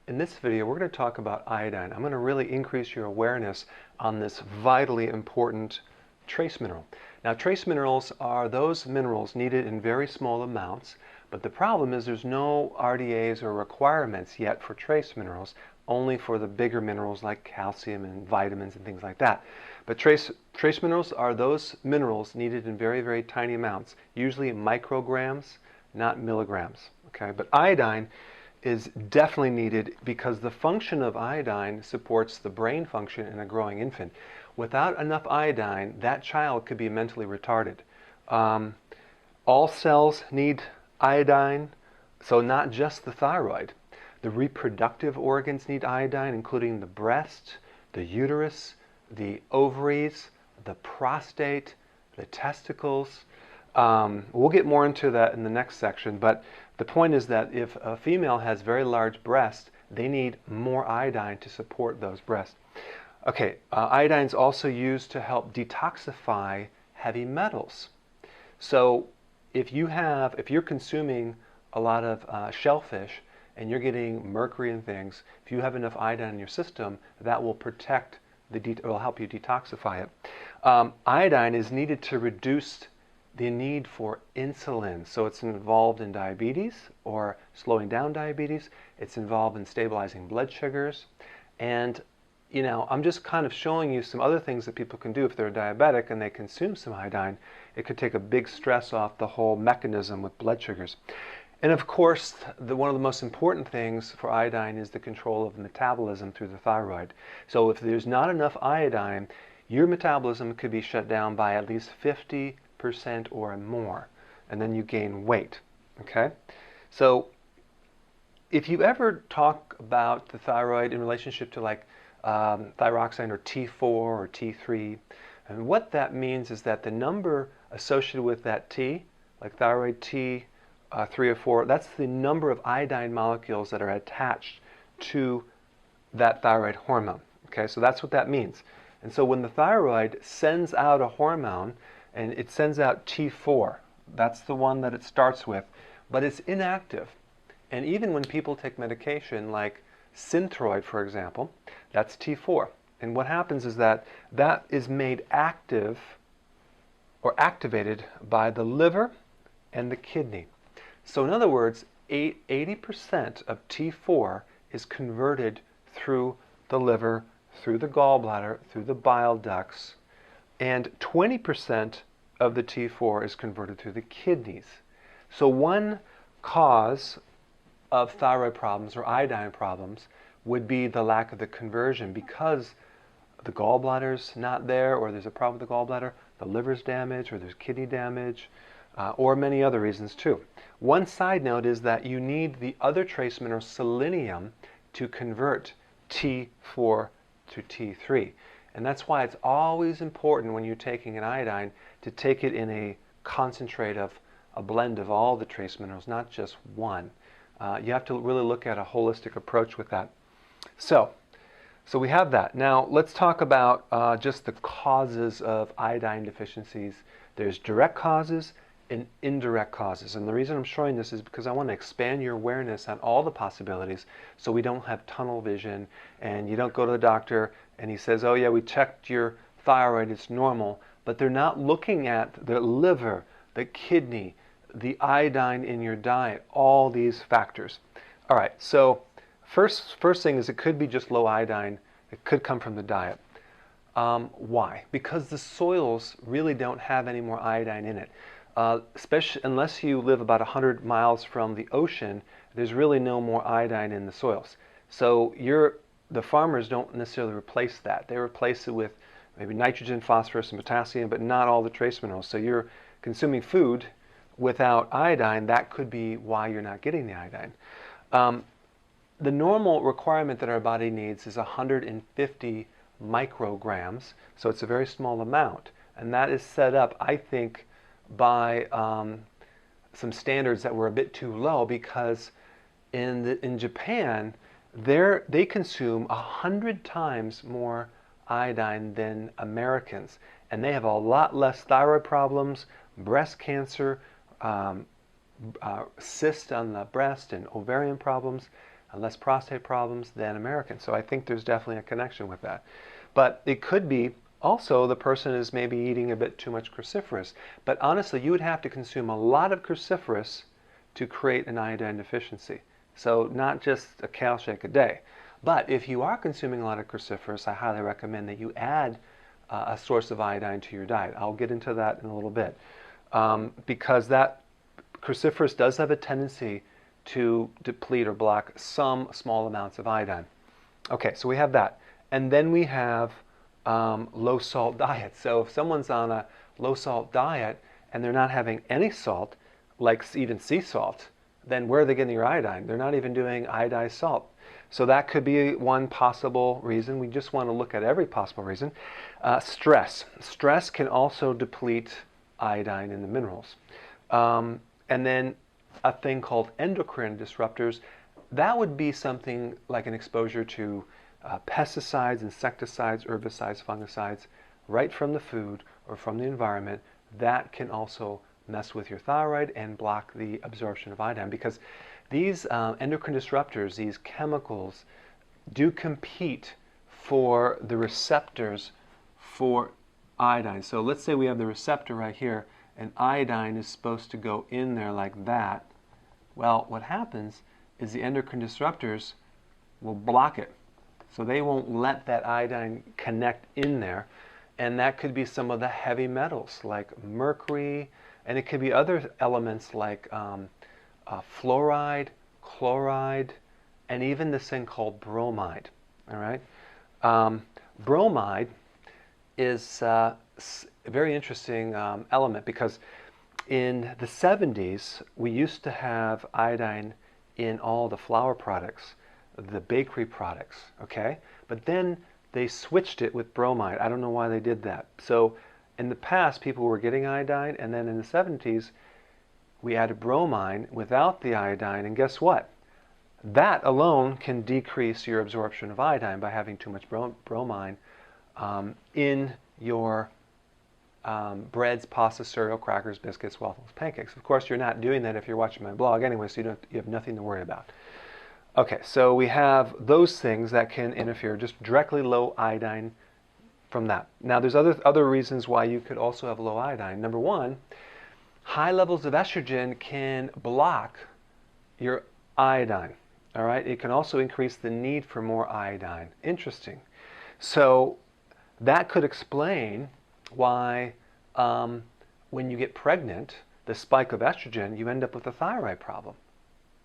In this video, we're going to talk about iodine. I'm going to really increase your awareness on this vitally important trace mineral. Now, trace minerals are those minerals needed in very small amounts, but the problem is there's no RDAs or requirements yet for trace minerals, only for the bigger minerals like calcium and vitamins and things like that. But trace minerals are those minerals needed in very, very tiny amounts, usually micrograms, not milligrams. Okay, but iodine is definitely needed because the function of iodine supports the brain function in a growing infant. Without enough iodine, that child could be mentally retarded. All cells need iodine, so not just the thyroid. The reproductive organs need iodine, including the breast, the uterus, the ovaries, the prostate, the testicles. We'll get more into that in the next section, but the point is that if a female has very large breasts, they need more iodine to support those breasts. Okay, iodine is also used to help detoxify heavy metals. So if you're consuming a lot of shellfish and you're getting mercury and things, if you have enough iodine in your system, that will protect it will help you detoxify it. Iodine is needed to reduce the need for insulin. So it's involved in diabetes or slowing down diabetes. It's involved in stabilizing blood sugars. And, you know, I'm just kind of showing you some other things that people can do if they're diabetic and they consume some iodine. It could take a big stress off the whole mechanism with blood sugars. And of course, one of the most important things for iodine is the control of metabolism through the thyroid. So if there's not enough iodine, your metabolism could be shut down by at least 50% or more, and then you gain weight. Okay, so if you ever talk about the thyroid in relationship to like thyroxine or T4 or T3, and what that means is that the number associated with that T, like thyroid T3 or 4, that's the number of iodine molecules that are attached to that thyroid hormone. Okay, so that's what that means. And so when the thyroid sends out a hormone, and it sends out T4. That's the one that it starts with, but it's inactive. And even when people take medication like Synthroid, for example, that's T4. And what happens is that that is made active or activated by the liver and the kidney. So in other words, 80% of T4 is converted through the liver, through the gallbladder, through the bile ducts, and 20% of the T4 is converted through the kidneys. So one cause of thyroid problems or iodine problems would be the lack of the conversion because the gallbladder's not there, or there's a problem with the gallbladder, the liver's damaged, or there's kidney damage, or many other reasons too. One side note is that you need the other trace mineral selenium to convert T4 to T3. And that's why it's always important when you're taking an iodine to take it in a concentrate of a blend of all the trace minerals, not just one. You have to really look at a holistic approach with that. So we have that. Now let's talk about just the causes of iodine deficiencies. There's direct causes and indirect causes. And the reason I'm showing this is because I want to expand your awareness on all the possibilities so we don't have tunnel vision and you don't go to the doctor and he says, oh yeah, we checked your thyroid, it's normal, but they're not looking at the liver, the kidney, the iodine in your diet, all these factors. All right, so first thing is it could be just low iodine. It could come from the diet. Why? Because the soils really don't have any more iodine in it. Especially unless you live about 100 miles from the ocean, there's really no more iodine in the soils. So the farmers don't necessarily replace that. They replace it with maybe nitrogen, phosphorus, and potassium, but not all the trace minerals. So you're consuming food without iodine. That could be why you're not getting the iodine. The normal requirement that our body needs is 150 micrograms, so it's a very small amount. And that is set up, I think, by some standards that were a bit too low, because in Japan, they consume 100 times more iodine than Americans, and they have a lot less thyroid problems, breast cancer, cysts on the breast, and ovarian problems. and less prostate problems than Americans. So I think there's definitely a connection with that. But it could be also the person is maybe eating a bit too much cruciferous. But honestly, you would have to consume a lot of cruciferous to create an iodine deficiency. So not just a kale shake a day. But if you are consuming a lot of cruciferous, I highly recommend that you add a source of iodine to your diet. I'll get into that in a little bit. Because that cruciferous does have a tendency to deplete or block some small amounts of iodine. Okay, so we have that. And then we have low salt diet. So if someone's on a low salt diet and they're not having any salt, like even sea salt, then where are they getting your iodine? They're not even doing iodized salt. So that could be one possible reason. We just want to look at every possible reason. Stress. Stress can also deplete iodine in the minerals. And then a thing called endocrine disruptors. That would be something like an exposure to pesticides, insecticides, herbicides, fungicides, right from the food or from the environment. That can also mess with your thyroid and block the absorption of iodine, because these endocrine disruptors, these chemicals, do compete for the receptors for iodine. So let's say we have the receptor right here, and iodine is supposed to go in there like that. Well, what happens is the endocrine disruptors will block it. So they won't let that iodine connect in there. And that could be some of the heavy metals like mercury, and it could be other elements like fluoride, chloride, and even this thing called bromide. All right, bromide is a very interesting element, because in the 70s we used to have iodine in all the flour products, the bakery products. Okay, but then they switched it with bromide. I don't know why they did that. So in the past, people were getting iodine, and then in the 70s, we added bromine without the iodine, and guess what? That alone can decrease your absorption of iodine by having too much bromine in your breads, pasta, cereal, crackers, biscuits, waffles, pancakes. Of course, you're not doing that if you're watching my blog anyway, so you have nothing to worry about. Okay, so we have those things that can interfere, just directly low iodine from that. Now, there's other reasons why you could also have low iodine. Number one, high levels of estrogen can block your iodine. All right, it can also increase the need for more iodine. Interesting. So that could explain why when you get pregnant, the spike of estrogen, you end up with a thyroid problem.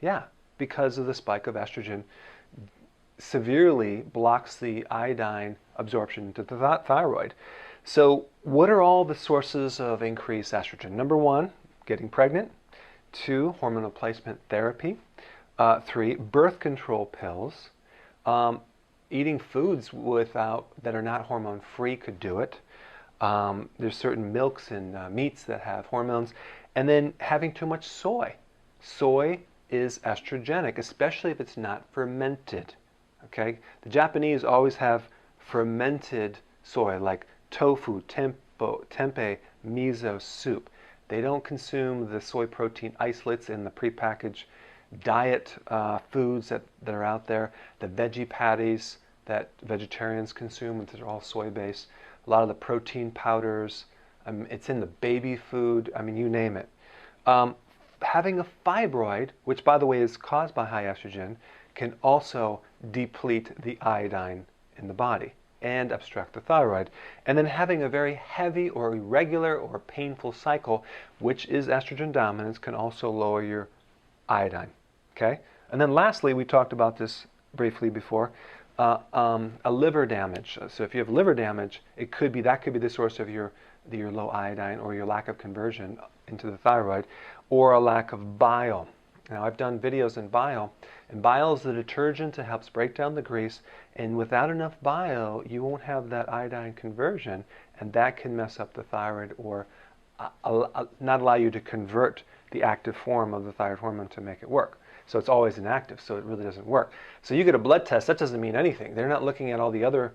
Yeah, because of the spike of estrogen severely blocks the iodine absorption to the thyroid. So what are all the sources of increased estrogen? Number one, getting pregnant. 2, hormone replacement therapy. 3, birth control pills. Eating foods that are not hormone free could do it. There's certain milks and meats that have hormones. And then having too much soy. Soy is estrogenic, especially if it's not fermented. Okay, the Japanese always have fermented soy, like tofu, tempeh, miso soup. They don't consume the soy protein isolates in the prepackaged diet foods that are out there. The veggie patties that vegetarians consume, which are all soy-based. A lot of the protein powders. It's in the baby food. I mean, you name it. Having a fibroid, which by the way is caused by high estrogen, can also deplete the iodine in the body and obstruct the thyroid. And then having a very heavy or irregular or painful cycle, which is estrogen dominance, can also lower your iodine. Okay? And then lastly, we talked about this briefly before, a liver damage. So if you have liver damage, that could be the source of your low iodine or your lack of conversion into the thyroid, or a lack of bile. Now, I've done videos in bile, and bile is the detergent that helps break down the grease, and without enough bile, you won't have that iodine conversion, and that can mess up the thyroid or not allow you to convert the active form of the thyroid hormone to make it work. So it's always inactive, so it really doesn't work. So you get a blood test, that doesn't mean anything. They're not looking at all the other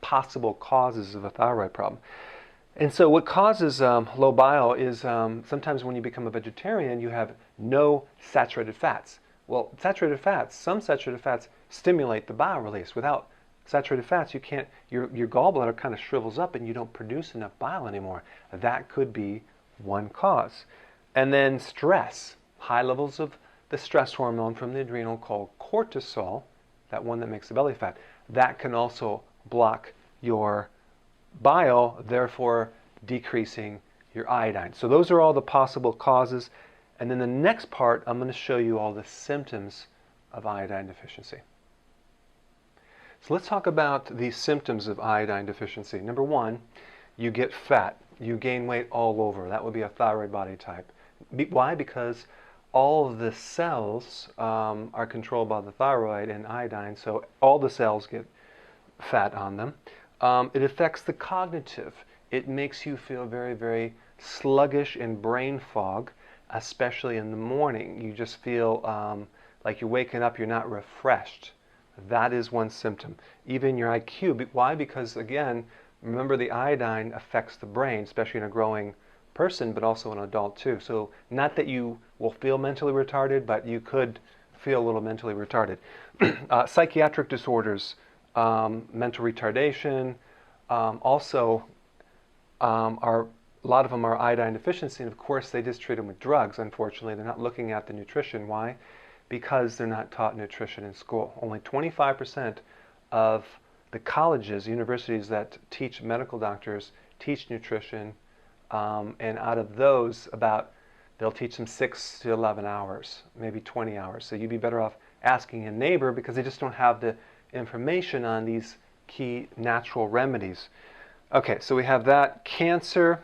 possible causes of a thyroid problem. And so what causes low bile is sometimes when you become a vegetarian, you have no saturated fats. Well, saturated fats, some saturated fats stimulate the bile release. Without saturated fats, you can't, your gallbladder kind of shrivels up and you don't produce enough bile anymore. That could be one cause. And then stress, high levels of the stress hormone from the adrenal called cortisol, that one that makes the belly fat, that can also block your bile, therefore decreasing your iodine. So those are all the possible causes. And then the next part, I'm going to show you all the symptoms of iodine deficiency. So let's talk about the symptoms of iodine deficiency. Number one, you get fat. You gain weight all over. That would be a thyroid body type. Why? Because all of the cells are controlled by the thyroid and iodine, so all the cells get fat on them. It affects the cognitive. It makes you feel very, very sluggish and brain fog, especially in the morning. You just feel like you're waking up, you're not refreshed. That is one symptom. Even your IQ. Why? Because again, remember the iodine affects the brain, especially in a growing person, but also an adult too. So not that you will feel mentally retarded, but you could feel a little mentally retarded. Psychiatric disorders, mental retardation, also are, a lot of them are iodine deficiency, and of course they just treat them with drugs, unfortunately. They're not looking at the nutrition. Why? Because they're not taught nutrition in school. Only 25% of the colleges, universities that teach medical doctors teach nutrition, and out of those, they'll teach them 6 to 11 hours, maybe 20 hours. So you'd be better off asking a neighbor because they just don't have the information on these key natural remedies. Okay, so we have that. Cancer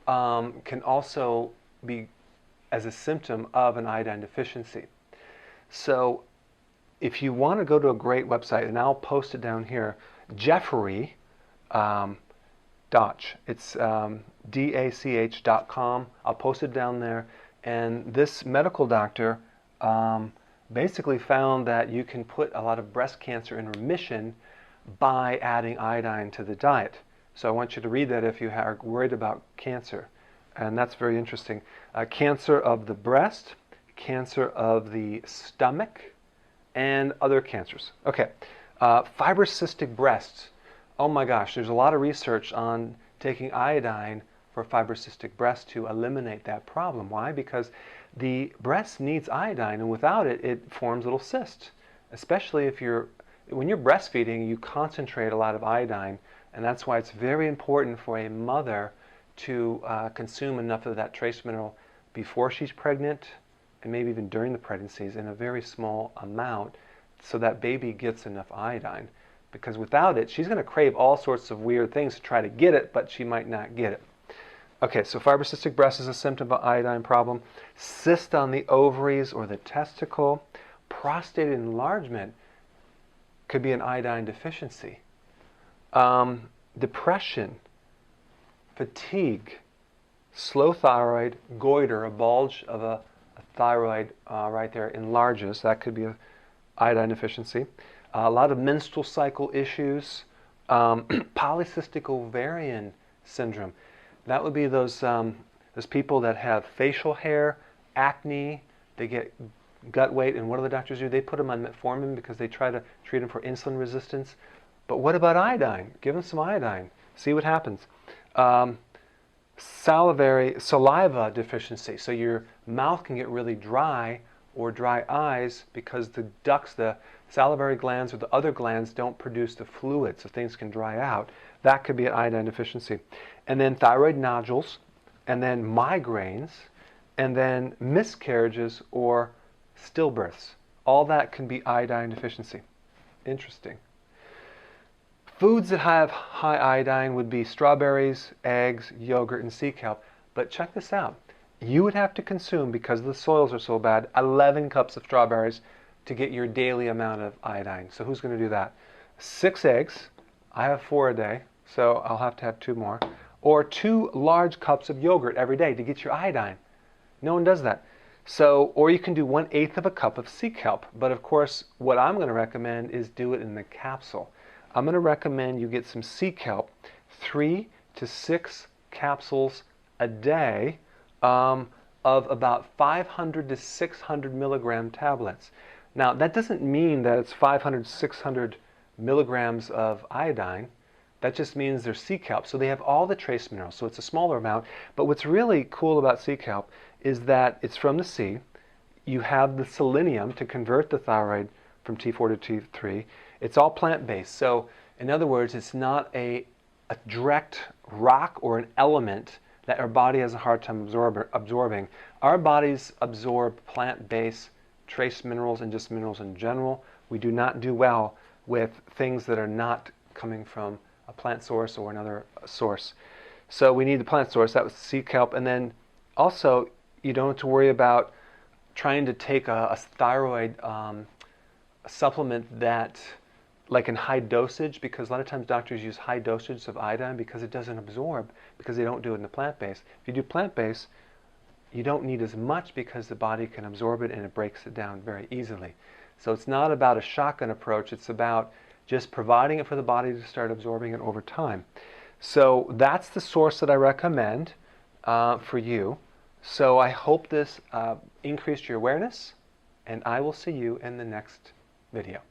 can also be as a symptom of an iodine deficiency. So if you want to go to a great website, and I'll post it down here, Jeffrey Dach. It's DACH.com. I'll post it down there. And this medical doctor basically found that you can put a lot of breast cancer in remission by adding iodine to the diet. So I want you to read that if you are worried about cancer. And that's very interesting. Cancer of the breast, cancer of the stomach, and other cancers. Okay, fibrocystic breasts. Oh my gosh, there's a lot of research on taking iodine for fibrocystic breast to eliminate that problem. Why? Because the breast needs iodine, and without it, it forms little cysts. Especially when you're breastfeeding, you concentrate a lot of iodine, and that's why it's very important for a mother to consume enough of that trace mineral before she's pregnant, and maybe even during the pregnancies in a very small amount, so that baby gets enough iodine. Because without it, she's going to crave all sorts of weird things to try to get it, but she might not get it. Okay, so fibrocystic breast is a symptom of iodine problem. Cyst on the ovaries or the testicle. Prostate enlargement could be an iodine deficiency. Depression, fatigue, slow thyroid, goiter, a bulge of a thyroid right there enlarges. That could be an iodine deficiency. A lot of menstrual cycle issues, polycystic ovarian syndrome. That would be those people that have facial hair, acne, they get gut weight, and what do the doctors do? They put them on metformin because they try to treat them for insulin resistance. But what about iodine? Give them some iodine. See what happens. Saliva deficiency. So your mouth can get really dry or dry eyes because the ducts, the salivary glands or the other glands don't produce the fluid, so things can dry out. That could be an iodine deficiency. And then thyroid nodules, and then migraines, and then miscarriages or stillbirths. All that can be iodine deficiency. Interesting. Foods that have high iodine would be strawberries, eggs, yogurt, and sea kelp. But check this out. You would have to consume, because the soils are so bad, 11 cups of strawberries to get your daily amount of iodine. So who's going to do that? 6 eggs. I have 4 a day, so I'll have to have 2 more. Or 2 large cups of yogurt every day to get your iodine. No one does that. So, or you can do 1/8 of a cup of sea kelp. But of course, what I'm going to recommend is do it in the capsule. I'm going to recommend you get some sea kelp, 3 to 6 capsules a day. of about 500 to 600 milligram tablets. Now, that doesn't mean that it's 500, 600 milligrams of iodine. That just means they're sea kelp. So they have all the trace minerals. So it's a smaller amount. But what's really cool about sea kelp is that it's from the sea. You have the selenium to convert the thyroid from T4 to T3. It's all plant-based. So in other words, it's not a direct rock or an element that our body has a hard time absorbing. Our bodies absorb plant-based trace minerals and just minerals in general. We do not do well with things that are not coming from a plant source or another source. So we need the plant source. That was sea kelp. And then also, you don't have to worry about trying to take a thyroid supplement that, like in high dosage, because a lot of times doctors use high dosages of iodine because it doesn't absorb, because they don't do it in the plant-based. If you do plant-based, you don't need as much because the body can absorb it and it breaks it down very easily. So it's not about a shotgun approach, it's about just providing it for the body to start absorbing it over time. So that's the source that I recommend for you. So I hope this increased your awareness, and I will see you in the next video.